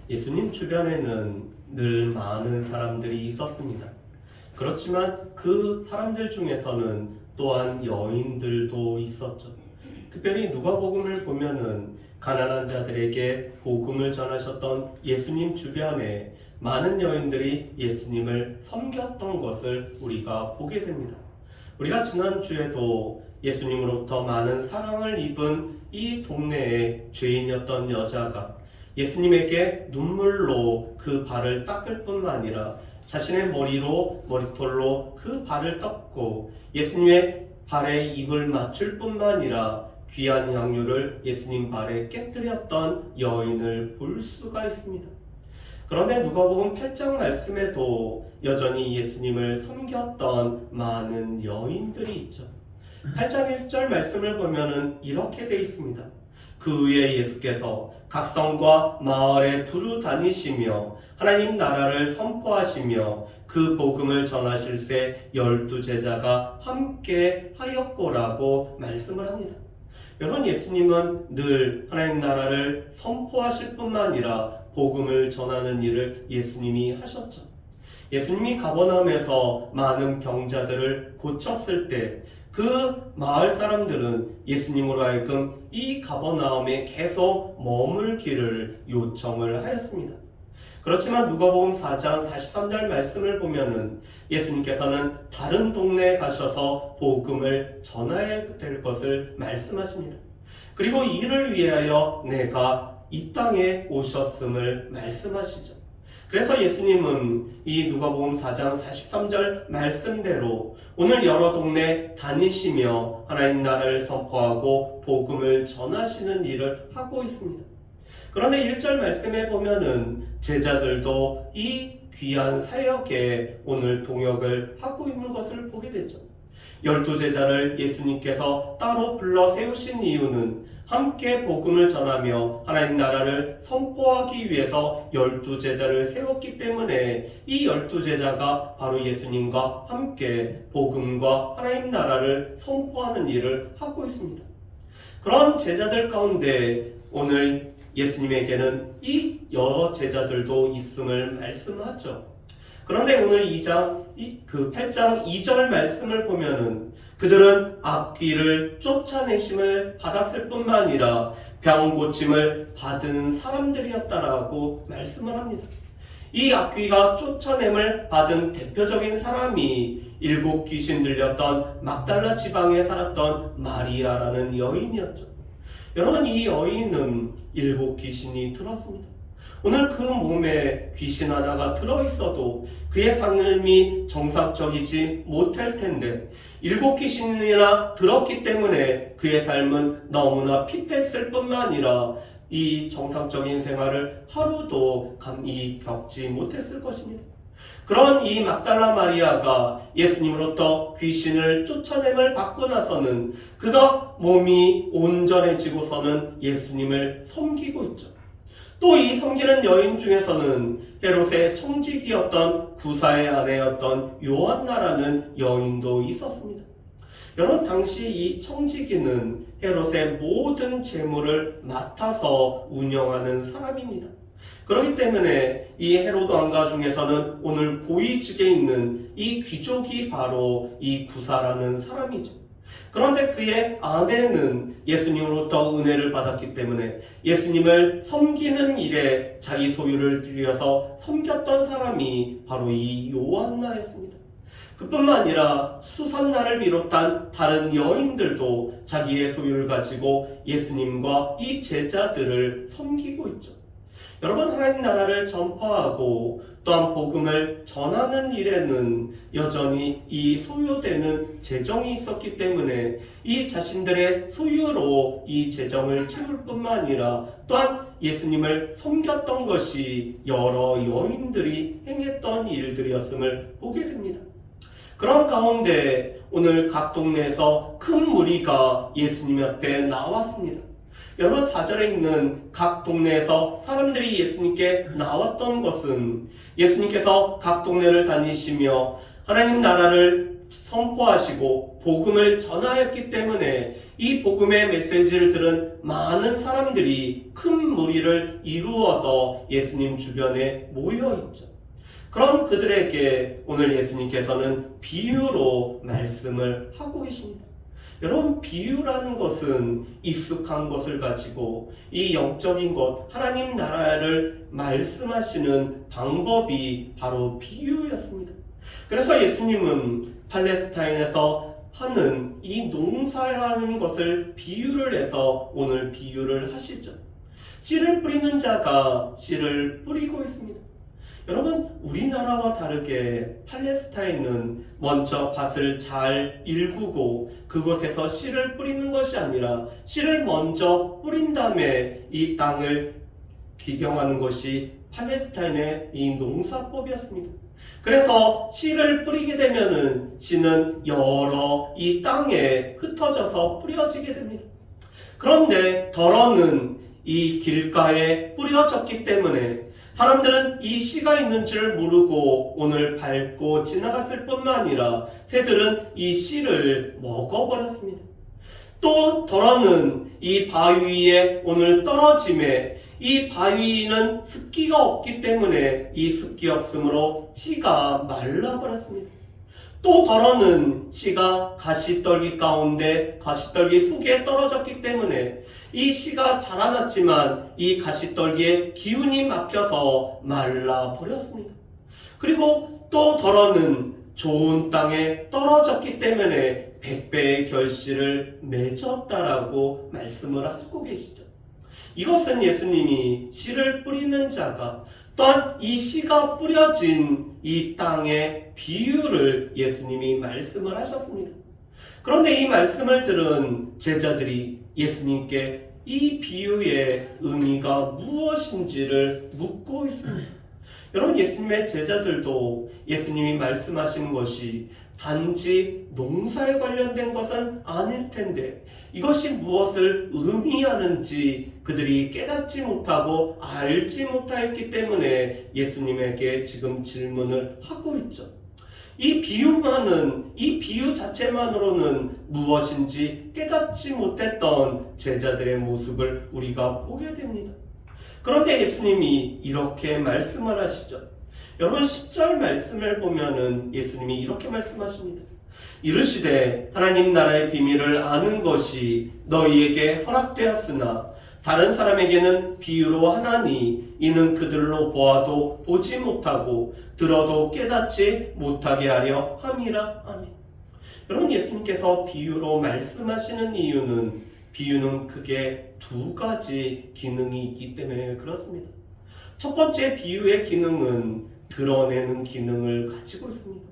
예수님 주변에는 늘 많은 사람들이 있었습니다. 그렇지만 그 사람들 중에서는 또한 여인들도 있었죠. 특별히 누가복음을 보면은 가난한 자들에게 복음을 전하셨던 예수님 주변에 많은 여인들이 예수님을 섬겼던 것을 우리가 보게 됩니다. 우리가 지난주에도 예수님으로부터 많은 사랑을 입은 이 동네의 죄인이었던 여자가 예수님에게 눈물로 그 발을 닦을 뿐만 아니라 자신의 머리털로 그 발을 닦고 예수님의 발에 입을 맞출 뿐만 아니라 귀한 향유를 예수님 발에 깨뜨렸던 여인을 볼 수가 있습니다. 그런데 누가복음 8장 말씀에도 여전히 예수님을 섬겼던 많은 여인들이 있죠. 8장 1절 말씀을 보면은 이렇게 되어 있습니다. 그 후에 예수께서 각 성과 마을에 두루 다니시며 하나님 나라를 선포하시며 그 복음을 전하실새 12제자가 함께 하였고라고 말씀을 합니다. 여러분, 예수님은 늘 하나님 나라를 선포하실 뿐만 아니라 복음을 전하는 일을 예수님이 하셨죠. 예수님이 가버나움에서 많은 병자들을 고쳤을 때 그 마을 사람들은 예수님으로 하여금 이 가버나움에 계속 머물기를 요청을 하였습니다. 그렇지만 누가복음 4장 43절 말씀을 보면은 예수님께서는 다른 동네에 가셔서 복음을 전해야 될 것을 말씀하십니다. 그리고 이를 위하여 내가 이 땅에 오셨음을 말씀하시죠. 그래서 예수님은 이 누가복음 4장 43절 말씀대로 오늘 여러 동네 다니시며 하나님 나라를 선포하고 복음을 전하시는 일을 하고 있습니다. 그런데 1절 말씀에 보면은 제자들도 이 귀한 사역에 오늘 동역을 하고 있는 것을 보게 되죠. 12제자를 예수님께서 따로 불러 세우신 이유는 함께 복음을 전하며 하나님 나라를 선포하기 위해서 12제자를 세웠기 때문에 이 12제자가 바로 예수님과 함께 복음과 하나님 나라를 선포하는 일을 하고 있습니다. 그런 제자들 가운데 오늘 예수님에게는 이 여러 제자들도 있음을 말씀하죠. 그런데 오늘 8장 2절 말씀을 보면은 그들은 악귀를 쫓아내심을 받았을 뿐만 아니라 병 고침을 받은 사람들이었다라고 말씀을 합니다. 이 악귀가 쫓아냄을 받은 대표적인 사람이 7 귀신 들렸던 막달라 지방에 살았던 마리아라는 여인이었죠. 여러분, 이 여인은 7 귀신이 들었습니다. 오늘 그 몸에 귀신 하나가 들어있어도 그의 삶이 정상적이지 못할 텐데 7 귀신이나 들었기 때문에 그의 삶은 너무나 피폐했을 뿐만 아니라 이 정상적인 생활을 하루도 겪지 못했을 것입니다. 그런 이 막달라 마리아가 예수님으로부터 귀신을 쫓아냄을 받고 나서는 그가 몸이 온전해지고서는 예수님을 섬기고 있죠. 또 이 섬기는 여인 중에서는 헤롯의 청지기였던 구사의 아내였던 요한나라는 여인도 있었습니다. 여러분, 당시 이 청지기는 헤롯의 모든 재물을 맡아서 운영하는 사람입니다. 그렇기 때문에 이 헤롯 왕가 중에서는 오늘 고위직에 있는 이 귀족이 바로 이 구사라는 사람이죠. 그런데 그의 아내는 예수님으로부터 은혜를 받았기 때문에 예수님을 섬기는 일에 자기 소유를 들여서 섬겼던 사람이 바로 이 요한나였습니다. 그뿐만 아니라 수산나를 비롯한 다른 여인들도 자기의 소유를 가지고 예수님과 이 제자들을 섬기고 있죠. 여러분, 하나님 나라를 전파하고 또한 복음을 전하는 일에는 여전히 이 소요되는 재정이 있었기 때문에 이 자신들의 소유로 이 재정을 채울 뿐만 아니라 또한 예수님을 섬겼던 것이 여러 여인들이 행했던 일들이었음을 보게 됩니다. 그런 가운데 오늘 각 동네에서 큰 무리가 예수님 앞에 나왔습니다. 여러분, 4절에 있는 각 동네에서 사람들이 예수님께 나왔던 것은 예수님께서 각 동네를 다니시며 하나님 나라를 선포하시고 복음을 전하였기 때문에 이 복음의 메시지를 들은 많은 사람들이 큰 무리를 이루어서 예수님 주변에 모여 있죠. 그런 그들에게 오늘 예수님께서는 비유로 말씀을 하고 계십니다. 여러분, 비유라는 것은 익숙한 것을 가지고 이 영적인 것, 하나님 나라를 말씀하시는 방법이 바로 비유였습니다. 그래서 예수님은 팔레스타인에서 하는 이 농사라는 것을 비유를 해서 오늘 비유를 하시죠. 씨를 뿌리는 자가 씨를 뿌리고 있습니다. 여러분, 우리나라와 다르게 팔레스타인은 먼저 밭을 잘 일구고 그곳에서 씨를 뿌리는 것이 아니라 씨를 먼저 뿌린 다음에 이 땅을 기경하는 것이 팔레스타인의 이 농사법이었습니다. 그래서 씨를 뿌리게 되면은 씨는 여러 이 땅에 흩어져서 뿌려지게 됩니다. 그런데 덜어는 이 길가에 뿌려졌기 때문에 사람들은 이 씨가 있는 줄 모르고 오늘 밟고 지나갔을 뿐만 아니라 새들은 이 씨를 먹어버렸습니다. 또 덜어는 이 바위 위에 오늘 떨어짐에 이 바위는 습기가 없기 때문에 이 습기 없음으로 씨가 말라버렸습니다. 또 덜어는 씨가 가시떨기 가운데 가시떨기 속에 떨어졌기 때문에 이 씨가 자라났지만 이 가시떨기에 기운이 막혀서 말라버렸습니다. 그리고 또 덜어는 좋은 땅에 떨어졌기 때문에 100배의 결실을 맺었다라고 말씀을 하고 계시죠. 이것은 예수님이 씨를 뿌리는 자가 또한 이 씨가 뿌려진 이 땅의 비유를 예수님이 말씀을 하셨습니다. 그런데 이 말씀을 들은 제자들이 예수님께 이 비유의 의미가 무엇인지를 묻고 있습니다. 여러분, 예수님의 제자들도 예수님이 말씀하신 것이 단지 농사에 관련된 것은 아닐 텐데 이것이 무엇을 의미하는지 그들이 깨닫지 못하고 알지 못하였기 때문에 예수님에게 지금 질문을 하고 있죠. 이 비유 자체만으로는 무엇인지 깨닫지 못했던 제자들의 모습을 우리가 보게 됩니다. 그런데 예수님이 이렇게 말씀을 하시죠. 여러분, 10절 말씀을 보면은 예수님이 이렇게 말씀하십니다. 이르시되 하나님 나라의 비밀을 아는 것이 너희에게 허락되었으나 다른 사람에게는 비유로 하나니 이는 그들로 보아도 보지 못하고 들어도 깨닫지 못하게 하려 함이라. 아멘. 여러분, 예수님께서 비유로 말씀하시는 이유는 비유는 크게 두 가지 기능이 있기 때문에 그렇습니다. 첫 번째 비유의 기능은 드러내는 기능을 가지고 있습니다.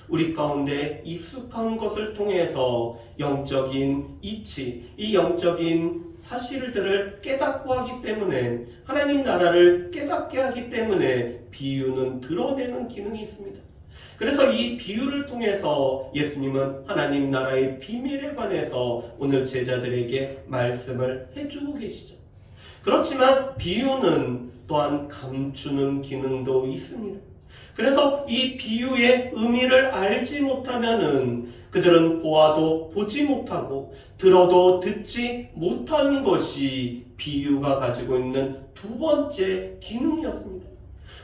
우리 가운데 익숙한 것을 통해서 영적인 이치, 이 영적인 사실들을 깨닫고 하기 때문에 하나님 나라를 깨닫게 하기 때문에 비유는 드러내는 기능이 있습니다. 그래서 이 비유를 통해서 예수님은 하나님 나라의 비밀에 관해서 오늘 제자들에게 말씀을 해주고 계시죠. 그렇지만 비유는 또한 감추는 기능도 있습니다. 그래서 이 비유의 의미를 알지 못하면은 그들은 보아도 보지 못하고 들어도 듣지 못하는 것이 비유가 가지고 있는 두 번째 기능이었습니다.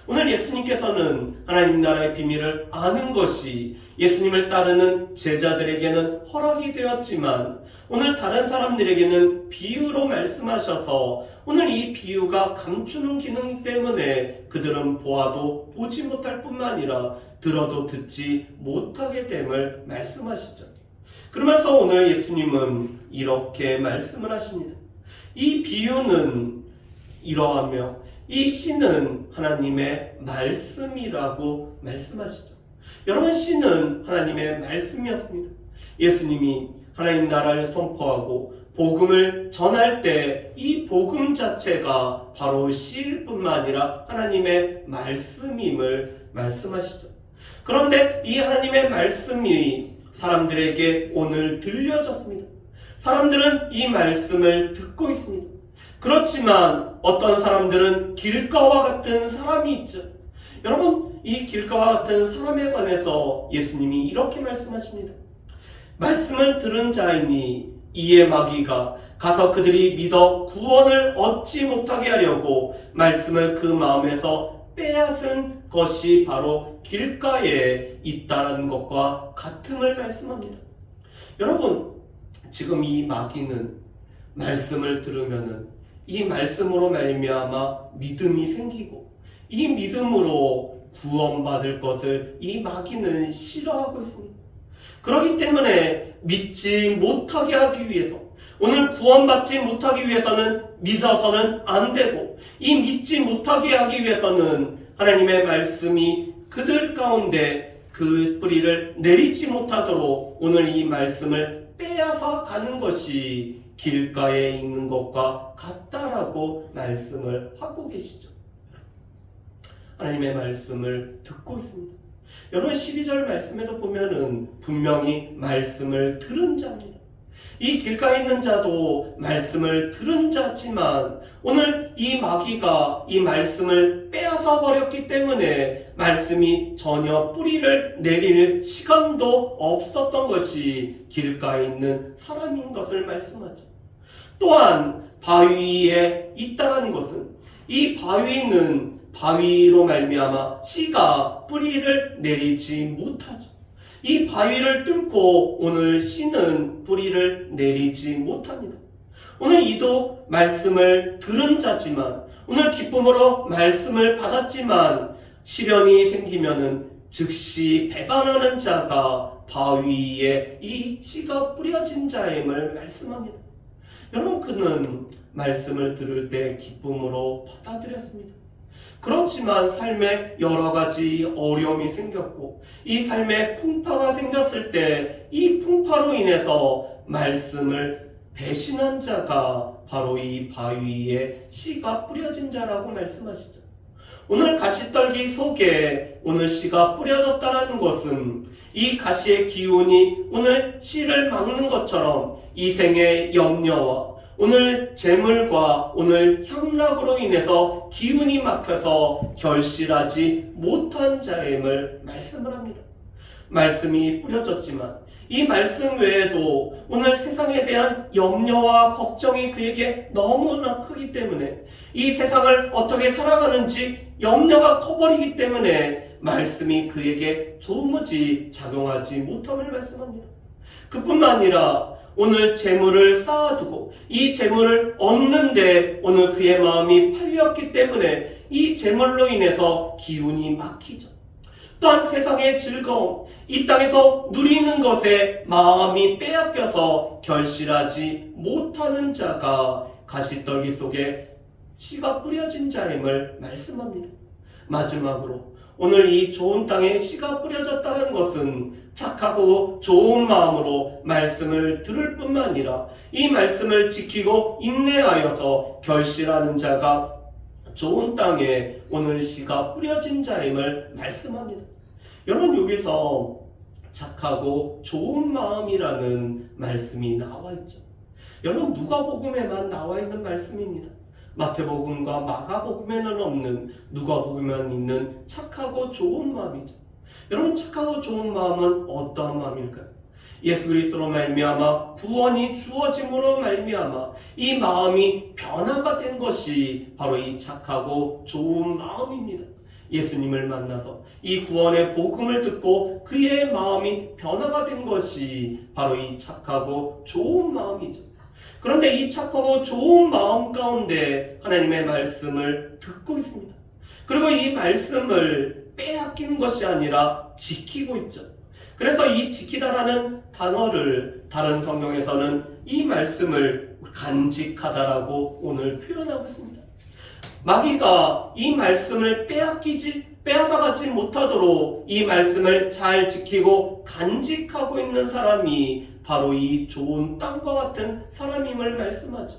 오늘 예수님께서는 하나님 나라의 비밀을 아는 것이 예수님을 따르는 제자들에게는 허락이 되었지만 오늘 다른 사람들에게는 비유로 말씀하셔서 오늘 이 비유가 감추는 기능 때문에 그들은 보아도 보지 못할 뿐만 아니라 들어도 듣지 못하게 됨을 말씀하시죠. 그러면서 오늘 예수님은 이렇게 말씀을 하십니다. 이 비유는 이러하며 이 씨는 하나님의 말씀이라고 말씀하시죠. 여러분, 씨는 하나님의 말씀이었습니다. 예수님이 하나님 나라를 선포하고 복음을 전할 때 이 복음 자체가 바로 씨일 뿐만 아니라 하나님의 말씀임을 말씀하시죠. 그런데 이 하나님의 말씀이 사람들에게 오늘 들려졌습니다. 사람들은 이 말씀을 듣고 있습니다. 그렇지만 어떤 사람들은 길가와 같은 사람이 있죠. 여러분, 이 길가와 같은 사람에 관해서 예수님이 이렇게 말씀하십니다. 말씀을 들은 자이니 이에 마귀가 가서 그들이 믿어 구원을 얻지 못하게 하려고 말씀을 그 마음에서 빼앗은 것이 바로 길가에 있다는 것과 같음을 말씀합니다. 여러분, 지금 이 마귀는 말씀을 들으면은 이 말씀으로 말미암아 믿음이 생기고 이 믿음으로 구원받을 것을 이 마귀는 싫어하고 있습니다. 그렇기 때문에 믿지 못하게 하기 위해서, 오늘 구원받지 못하기 위해서는 믿어서는 안 되고, 이 믿지 못하게 하기 위해서는 하나님의 말씀이 그들 가운데 그 뿌리를 내리지 못하도록 오늘 이 말씀을 빼앗아 가는 것이 길가에 있는 것과 같다라고 말씀을 하고 계시죠. 하나님의 말씀을 듣고 있습니다. 여러분, 12절 말씀에도 보면은 분명히 말씀을 들은 자입니다. 이 길가에 있는 자도 말씀을 들은 자지만 오늘 이 마귀가 이 말씀을 빼앗아 버렸기 때문에 말씀이 전혀 뿌리를 내릴 시간도 없었던 것이 길가에 있는 사람인 것을 말씀하죠. 또한 바위에 있다는 것은 이 바위는 바위로 말미암아 씨가 뿌리를 내리지 못하죠. 이 바위를 뚫고 오늘 씨는 뿌리를 내리지 못합니다. 오늘 이도 말씀을 들은 자지만, 오늘 기쁨으로 말씀을 받았지만 시련이 생기면은 즉시 배반하는 자가 바위에 이 씨가 뿌려진 자임을 말씀합니다. 여러분, 그는 말씀을 들을 때 기쁨으로 받아들였습니다. 그렇지만 삶에 여러 가지 어려움이 생겼고 이 삶에 풍파가 생겼을 때 이 풍파로 인해서 말씀을 배신한 자가 바로 이 바위에 씨가 뿌려진 자라고 말씀하시죠. 오늘 가시떨기 속에 오늘 씨가 뿌려졌다는 것은 이 가시의 기운이 오늘 씨를 막는 것처럼 이 생의 염려와 오늘 재물과 오늘 향락으로 인해서 기운이 막혀서 결실하지 못한 자임을 말씀을 합니다. 말씀이 뿌려졌지만 이 말씀 외에도 오늘 세상에 대한 염려와 걱정이 그에게 너무나 크기 때문에 이 세상을 어떻게 살아가는지 염려가 커버리기 때문에 말씀이 그에게 도무지 작용하지 못함을 말씀합니다. 그뿐만 아니라 오늘 재물을 쌓아두고 이 재물을 얻는데 오늘 그의 마음이 팔렸기 때문에 이 재물로 인해서 기운이 막히죠. 또한 세상의 즐거움, 이 땅에서 누리는 것에 마음이 빼앗겨서 결실하지 못하는 자가 가시떨기 속에 씨가 뿌려진 자임을 말씀합니다. 마지막으로 오늘 이 좋은 땅에 씨가 뿌려졌다는 것은 착하고 좋은 마음으로 말씀을 들을 뿐만 아니라 이 말씀을 지키고 인내하여서 결실하는 자가 좋은 땅에 오늘 씨가 뿌려진 자임을 말씀합니다. 여러분, 여기서 착하고 좋은 마음이라는 말씀이 나와 있죠. 여러분, 누가복음에만 나와 있는 말씀입니다. 마태복음과 마가복음에는 없는 누가복음에만 있는 착하고 좋은 마음이죠. 여러분, 착하고 좋은 마음은 어떠한 마음일까요? 예수 그리스도로 말미암아 구원이 주어짐으로 말미암아 이 마음이 변화가 된 것이 바로 이 착하고 좋은 마음입니다. 예수님을 만나서 이 구원의 복음을 듣고 그의 마음이 변화가 된 것이 바로 이 착하고 좋은 마음이죠. 그런데 이 착하고 좋은 마음 가운데 하나님의 말씀을 듣고 있습니다. 그리고 이 말씀을 빼앗기는 것이 아니라 지키고 있죠. 그래서 이 지키다라는 단어를 다른 성경에서는 이 말씀을 간직하다라고 오늘 표현하고 있습니다. 마귀가 이 말씀을 빼앗아가지 못하도록 이 말씀을 잘 지키고 간직하고 있는 사람이 바로 이 좋은 땅과 같은 사람임을 말씀하죠.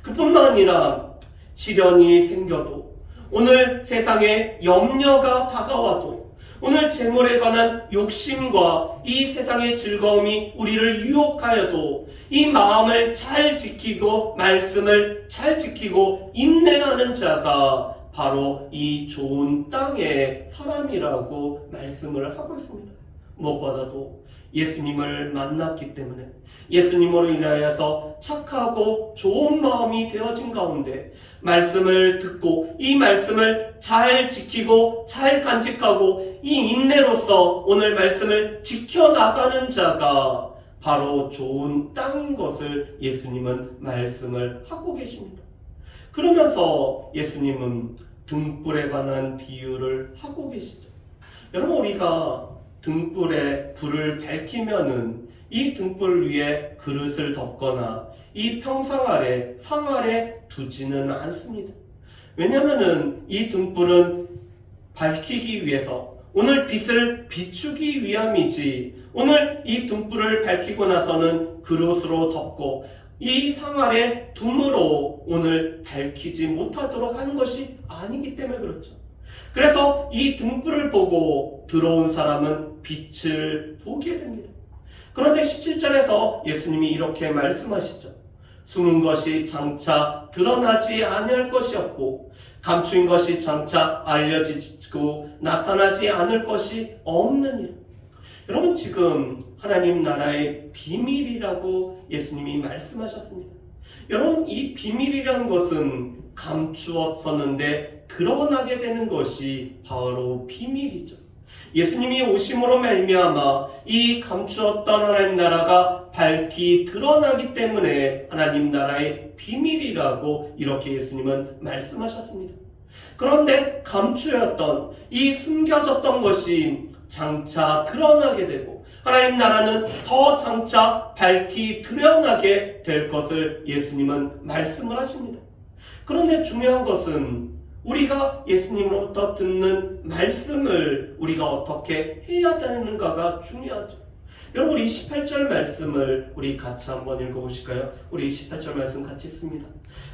그뿐만 아니라 시련이 생겨도 오늘 세상에 염려가 다가와도 오늘 재물에 관한 욕심과 이 세상의 즐거움이 우리를 유혹하여도 이 마음을 잘 지키고 말씀을 잘 지키고 인내하는 자가 바로 이 좋은 땅의 사람이라고 말씀을 하고 있습니다. 무엇보다도 예수님을 만났기 때문에 예수님으로 인하여서 착하고 좋은 마음이 되어진 가운데 말씀을 듣고 이 말씀을 잘 지키고 잘 간직하고 이 인내로서 오늘 말씀을 지켜나가는 자가 바로 좋은 땅인 것을 예수님은 말씀을 하고 계십니다. 그러면서 예수님은 등불에 관한 비유를 하고 계시죠. 여러분, 우리가 등불에 불을 밝히면은 이 등불 위에 그릇을 덮거나 이 평상 아래 상 아래 두지는 않습니다. 왜냐하면은 이 등불은 밝히기 위해서 오늘 빛을 비추기 위함이지, 오늘 이 등불을 밝히고 나서는 그릇으로 덮고 이 상 아래 둠으로 오늘 밝히지 못하도록 하는 것이 아니기 때문에 그렇죠. 그래서 이 등불을 보고 들어온 사람은 빛을 보게 됩니다. 그런데 17절에서 예수님이 이렇게 말씀하시죠. 숨은 것이 장차 드러나지 아니할 것이 없고 감추인 것이 장차 알려지고 나타나지 않을 것이 없느니라. 여러분, 지금 하나님 나라의 비밀이라고 예수님이 말씀하셨습니다. 여러분, 이 비밀이라는 것은 감추었었는데 드러나게 되는 것이 바로 비밀이죠. 예수님이 오심으로 말미암아 이 감추었던 하나님 나라가 밝히 드러나기 때문에 하나님 나라의 비밀이라고 이렇게 예수님은 말씀하셨습니다. 그런데 감추었던 이 숨겨졌던 것이 장차 드러나게 되고 하나님 나라는 더 장차 밝히 드러나게 될 것을 예수님은 말씀을 하십니다. 그런데 중요한 것은 우리가 예수님으로부터 듣는 말씀을 우리가 어떻게 해야 되는가가 중요하죠. 여러분, 우리 18절 말씀을 우리 같이 한번 읽어보실까요? 우리 18절 말씀 같이 읽습니다.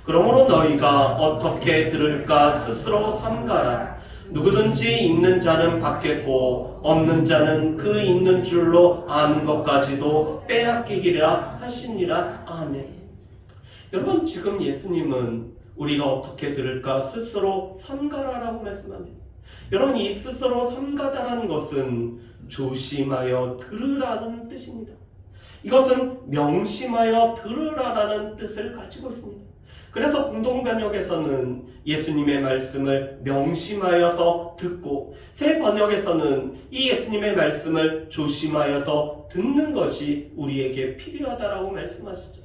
그러므로 너희가 어떻게 들을까 스스로 삼가라. 누구든지 있는 자는 받겠고 없는 자는 그 있는 줄로 아는 것까지도 빼앗기리라 하시니라. 아멘. 여러분, 지금 예수님은 우리가 어떻게 들을까 스스로 삼가라라고 말씀합니다. 여러분, 이 스스로 삼가다라는 것은 조심하여 들으라는 뜻입니다. 이것은 명심하여 들으라라는 뜻을 가지고 있습니다. 그래서 공동번역에서는 예수님의 말씀을 명심하여서 듣고, 새 번역에서는 이 예수님의 말씀을 조심하여서 듣는 것이 우리에게 필요하다라고 말씀하시죠.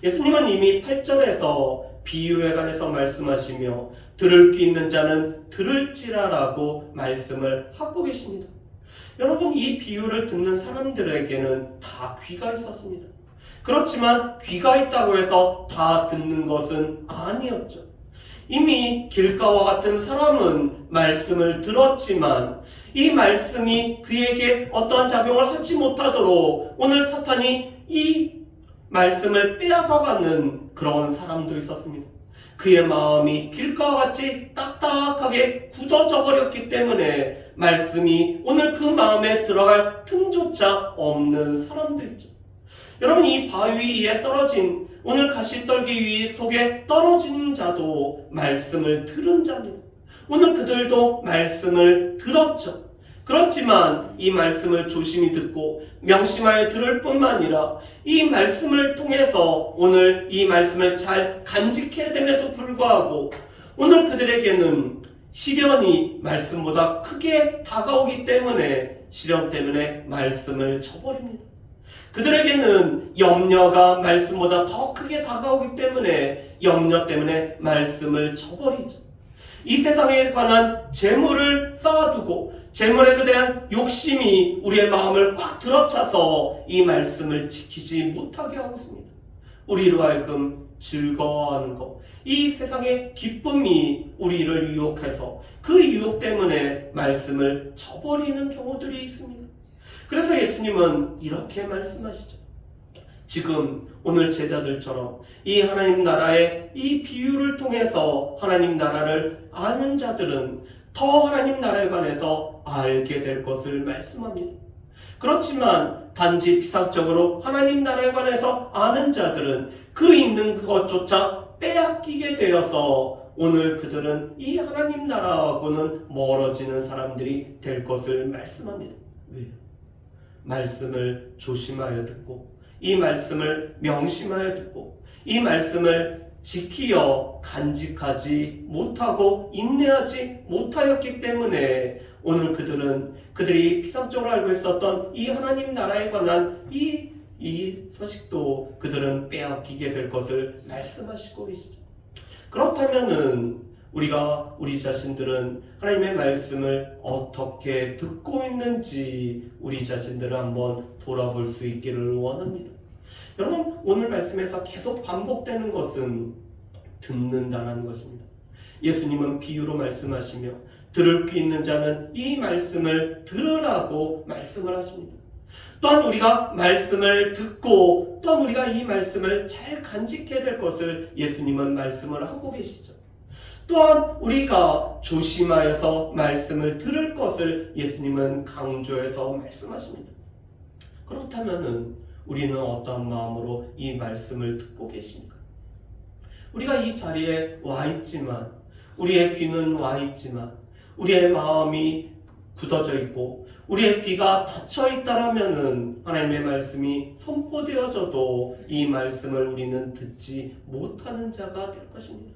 예수님은 이미 8절에서 비유에 관해서 말씀하시며 들을 귀 있는 자는 들을지라라고 말씀을 하고 계십니다. 여러분, 이 비유를 듣는 사람들에게는 다 귀가 있었습니다. 그렇지만 귀가 있다고 해서 다 듣는 것은 아니었죠. 이미 길가와 같은 사람은 말씀을 들었지만 이 말씀이 그에게 어떠한 작용을 하지 못하도록 오늘 사탄이 이 말씀을 빼앗아가는 그런 사람도 있었습니다. 그의 마음이 길가와 같이 딱딱하게 굳어져 버렸기 때문에 말씀이 오늘 그 마음에 들어갈 틈조차 없는 사람도 있죠. 여러분, 이 바위 위에 떨어진, 오늘 가시떨기 위 속에 떨어진 자도 말씀을 들은 자입니다. 오늘 그들도 말씀을 들었죠. 그렇지만 이 말씀을 조심히 듣고 명심하여 들을 뿐만 아니라 이 말씀을 통해서 오늘 이 말씀을 잘 간직해야 됨에도 불구하고 오늘 그들에게는 시련이 말씀보다 크게 다가오기 때문에 시련 때문에 말씀을 저버립니다. 그들에게는 염려가 말씀보다 더 크게 다가오기 때문에 염려 때문에 말씀을 저버리죠. 이 세상에 관한 재물을 쌓아두고 재물에 대한 욕심이 우리의 마음을 꽉 들어차서 이 말씀을 지키지 못하게 하고 있습니다. 우리로 하여금 즐거워하는 것, 이 세상의 기쁨이 우리를 유혹해서 그 유혹 때문에 말씀을 저버리는 경우들이 있습니다. 그래서 예수님은 이렇게 말씀하시죠. 지금 오늘 제자들처럼 이 하나님 나라의 이 비유를 통해서 하나님 나라를 아는 자들은 더 하나님 나라에 관해서 알게 될 것을 말씀합니다. 그렇지만 단지 비상적으로 하나님 나라에 관해서 아는 자들은 그 있는 것조차 빼앗기게 되어서 오늘 그들은 이 하나님 나라하고는 멀어지는 사람들이 될 것을 말씀합니다. 왜요? 말씀을 조심하여 듣고 이 말씀을 명심하여 듣고 이 말씀을 지키어 간직하지 못하고 인내하지 못하였기 때문에 오늘 그들이 피상적으로 알고 있었던 이 하나님 나라에 관한 이 소식도 그들은 빼앗기게 될 것을 말씀하시고 계시죠. 그렇다면은 우리 자신들은 하나님의 말씀을 어떻게 듣고 있는지 우리 자신들을 한번 돌아볼 수 있기를 원합니다. 여러분, 오늘 말씀에서 계속 반복되는 것은 듣는다라는 것입니다. 예수님은 비유로 말씀하시며 들을 귀 있는 자는 이 말씀을 들으라고 말씀을 하십니다. 또한 우리가 말씀을 듣고 또한 우리가 이 말씀을 잘 간직해야 될 것을 예수님은 말씀을 하고 계시죠. 또한 우리가 조심하여서 말씀을 들을 것을 예수님은 강조해서 말씀하십니다. 그렇다면 우리는 어떤 마음으로 이 말씀을 듣고 계십니까? 우리가 이 자리에 와 있지만 우리의 귀는 와 있지만 우리의 마음이 굳어져 있고 우리의 귀가 닫혀 있다라면은 하나님의 말씀이 선포되어져도 이 말씀을 우리는 듣지 못하는 자가 될 것입니다.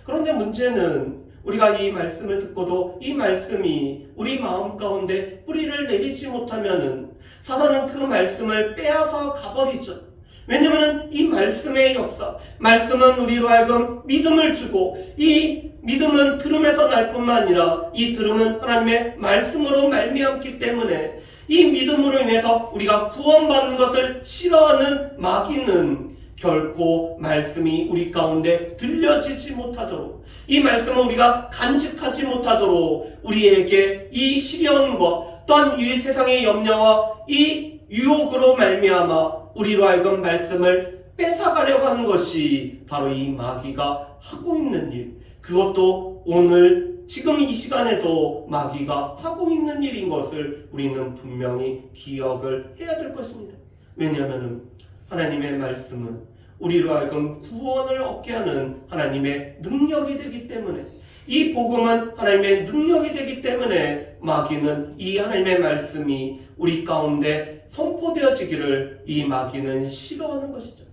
그런데 문제는 우리가 이 말씀을 듣고도 이 말씀이 우리 마음 가운데 뿌리를 내리지 못하면은 사단은 그 말씀을 빼앗아 가버리죠. 왜냐하면 이 말씀의 역사, 말씀은 우리로 하여금 믿음을 주고 이 믿음은 들음에서 날 뿐만 아니라 이 들음은 하나님의 말씀으로 말미암기 때문에 이 믿음으로 인해서 우리가 구원받는 것을 싫어하는 마귀는 결코 말씀이 우리 가운데 들려지지 못하도록 이 말씀을 우리가 간직하지 못하도록 우리에게 이 시련과 또한 이 세상의 염려와 이 유혹으로 말미암아 우리로 하여금 말씀을 뺏어가려고 하는 것이 바로 이 마귀가 하고 있는 일, 그것도 오늘 지금 이 시간에도 마귀가 하고 있는 일인 것을 우리는 분명히 기억을 해야 될 것입니다. 왜냐하면 하나님의 말씀은 우리로 하여금 구원을 얻게 하는 하나님의 능력이 되기 때문에 이 복음은 하나님의 능력이 되기 때문에 마귀는 이 하나님의 말씀이 우리 가운데 선포되어지기를 이 마귀는 싫어하는 것이죠.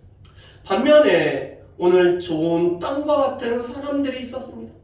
반면에 오늘 좋은 땅과 같은 사람들이 있었습니다.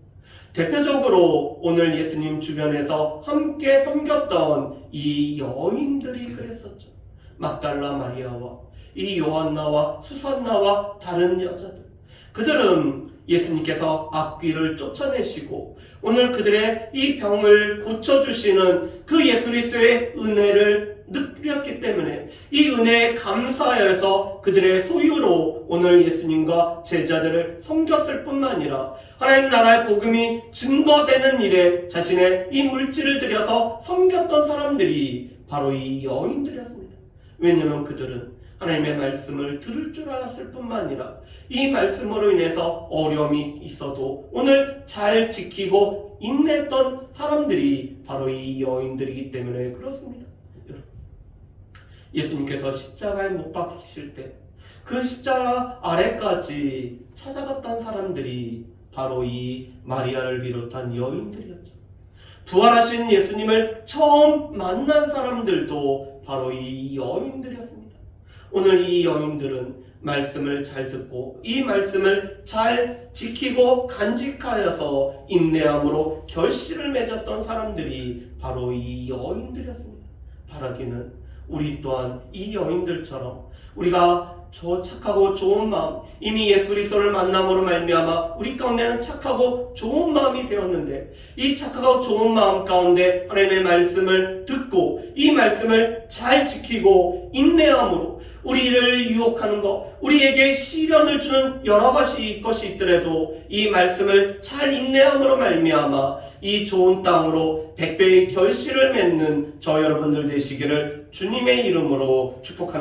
대표적으로 오늘 예수님 주변에서 함께 섬겼던 이 여인들이 그랬었죠. 막달라 마리아와 이 요한나와 수산나와 다른 여자들, 그들은 예수님께서 악귀를 쫓아내시고 오늘 그들의 이 병을 고쳐주시는 그 예수 그리스도의 은혜를 느꼈기 때문에 이 은혜에 감사하여서 그들의 소유로 오늘 예수님과 제자들을 섬겼을 뿐만 아니라 하나님 나라의 복음이 증거되는 일에 자신의 이 물질을 들여서 섬겼던 사람들이 바로 이 여인들이었습니다. 왜냐하면 그들은 하나님의 말씀을 들을 줄 알았을 뿐만 아니라 이 말씀으로 인해서 어려움이 있어도 오늘 잘 지키고 인내했던 사람들이 바로 이 여인들이기 때문에 그렇습니다. 예수님께서 십자가에 못 박히실 때 그 십자가 아래까지 찾아갔던 사람들이 바로 이 마리아를 비롯한 여인들이었죠. 부활하신 예수님을 처음 만난 사람들도 바로 이 여인들이었습니다. 오늘 이 여인들은 말씀을 잘 듣고 이 말씀을 잘 지키고 간직하여서 인내함으로 결실을 맺었던 사람들이 바로 이 여인들이었습니다. 바라기는 우리 또한 이 여인들처럼 우리가 착하고 좋은 마음, 이미 예수 그리스도를 만남으로 말미암아 우리 가운데는 착하고 좋은 마음이 되었는데 이 착하고 좋은 마음 가운데 하나님의 말씀을 듣고 이 말씀을 잘 지키고 인내함으로 우리를 유혹하는 것, 우리에게 시련을 주는 여러 것이 있더라도 이 말씀을 잘 인내함으로 말미암아 이 좋은 땅으로 100배의 결실을 맺는 저 여러분들 되시기를 주님의 이름으로 축복합니다.